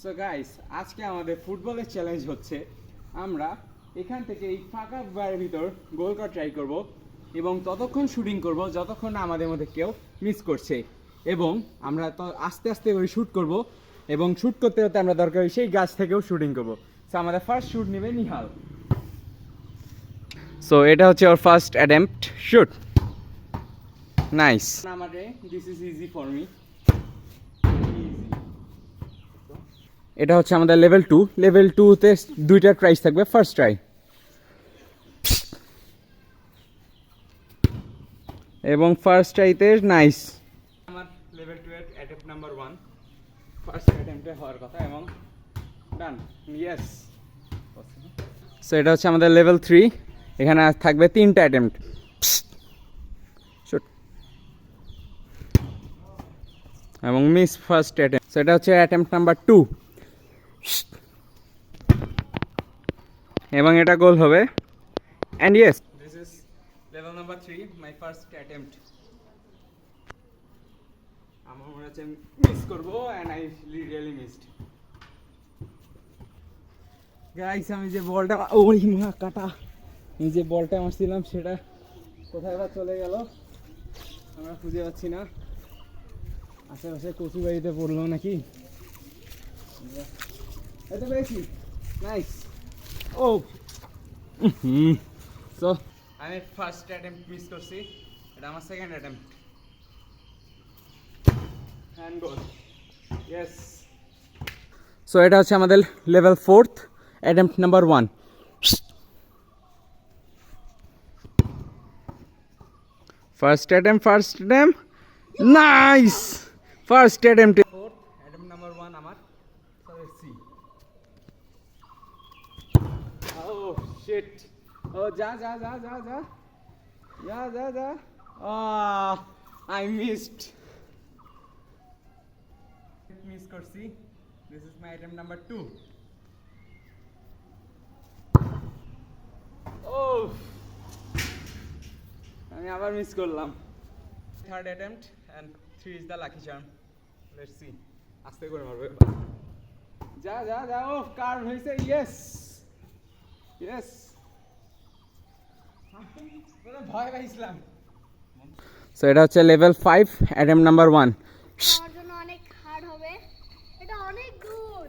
So guys, আজকে আমাদের ফুটবলের চ্যালেঞ্জ হচ্ছে আমরা এখান থেকে এই ফাঁকা বারের ভিতর গোল করা ট্রাই করব এবং ততক্ষণ শুটিং করব যতক্ষণ না আমাদের মধ্যে কেউ মিস করছে, এবং আমরা তো আস্তে আস্তে করে শ্যুট করব এবং শ্যুট করতে করতে আমরা দরকার সেই গাছ থেকেও শুটিং করব। সো আমাদের ফার্স্ট শ্যুট নেবে নিহাল। সো এটা হচ্ছে ওর ফার্স্ট অ্যাটেম্পট শ্যুট। নাইস। আমাদের this is easy for me. এটা হচ্ছে আমাদের লেভেল 2। লেভেল 2-তে দুইটা ট্রাইস থাকবে। ফার্স্ট ট্রাই এবং ফার্স্ট ট্রাইতে নাইস। আমার লেভেল 2 এর অ্যাটেম্পট নাম্বার 1 ফার্স্ট অ্যাটেম্পটে হওয়ার কথা এবং ডান। ইয়েস। সো এটা হচ্ছে আমাদের লেভেল 3। এখানে থাকবে 3টা অ্যাটেম্পট। এবং মিস ফার্স্ট অ্যাটেম্পট। সো এটা হচ্ছে অ্যাটেম্পট নাম্বার 2 এবং এটা গোল হবে। And yes, this is level number 3, my first attempt. আমার মনে হচ্ছে মিস করবো and I really missed. Guys, আমি যে বলটা ওই মা কাটা, আমি যে বলটা মারছিলাম সেটা কোথায় বা চলে গেল আমরা খুঁজে পাচ্ছি না। আশেপাশে কচু বাড়িতে পড়লো নাকি? এটা পেয়েছি। নাইস। ও সো আমি ফার্স্ট অ্যাটেম্পট মিস করছি, এটা আমার সেকেন্ড অ্যাটেম্পট। হ্যান্ড গোল। ইয়েস। সো এটা হচ্ছে আমাদের level 4th attempt number 1। First attempt nice. First attempt 4th attempt number 1 আমার। So let's see. Oh shit! Oh, ja. Ah, I missed. Miss করছি। This is my attempt number 2. Oh, আমি আবার miss করলাম। Third attempt and 3 is the lucky charm. Let's see. আস্তে করে মারবো এবার। যা। ও কার্ভ হয়েছে। Yes. Yes. ভয় পাইছিলাম। সো এটা হচ্ছে লেভেল 5 অ্যাটেম্পট নাম্বার 1। আমার জন্য অনেক হার্ড হবে, এটা অনেক দূর।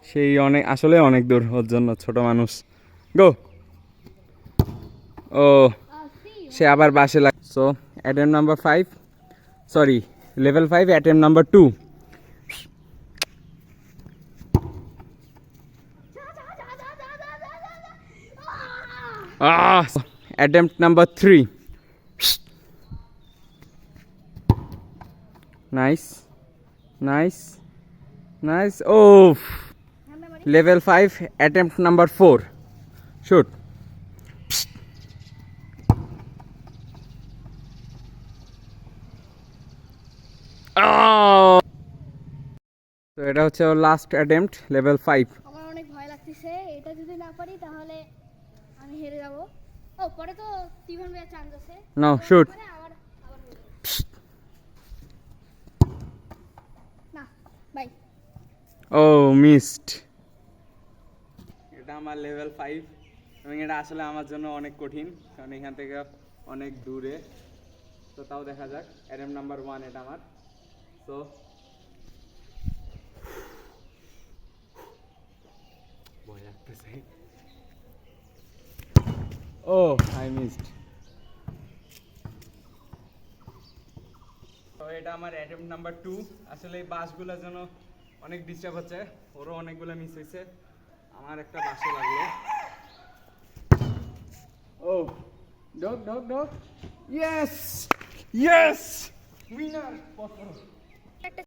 সেই অনেক, আসলে অনেক দূর ওর জন্য, ছোট মানুষ। গো। ও সে আবার বাসে লাগ। So attempt number 5, sorry level 5 attempt number 2। Attempt number 3. Nice. Oh, level 5 attempt number 4. Shoot. Oh, so এটা হচ্ছে লাস্ট অ্যাটেম্পট লেভেল 5। আমার অনেক ভয় লাগতেছে, এটা যদি না পারি তাহলে আমি হেরে যাব। ও পরে তো টিভন ভাইয়ের চান্স আছে। Now shoot. না বাই। ও মিসড। এটা আমার লেভেল 5 এবং এটা আসলে আমার জন্য অনেক কঠিন, কারণ এখান থেকে অনেক দূরে। তো তাও দেখা যাক। অ্যাটেম্পট নাম্বার 1 এটা আমার। সো ভয় লাগতেছে। ও আই মিসড। তো এটা আমার অ্যাটেম্পট নাম্বার 2। আসলে এই বাসগুলোর জন্য অনেক ডিস্টার্ব হচ্ছে, ওরও অনেকগুলো মিস হয়েছে, আমার একটা বাসে লাগলো। ও ডগ। Yes winner.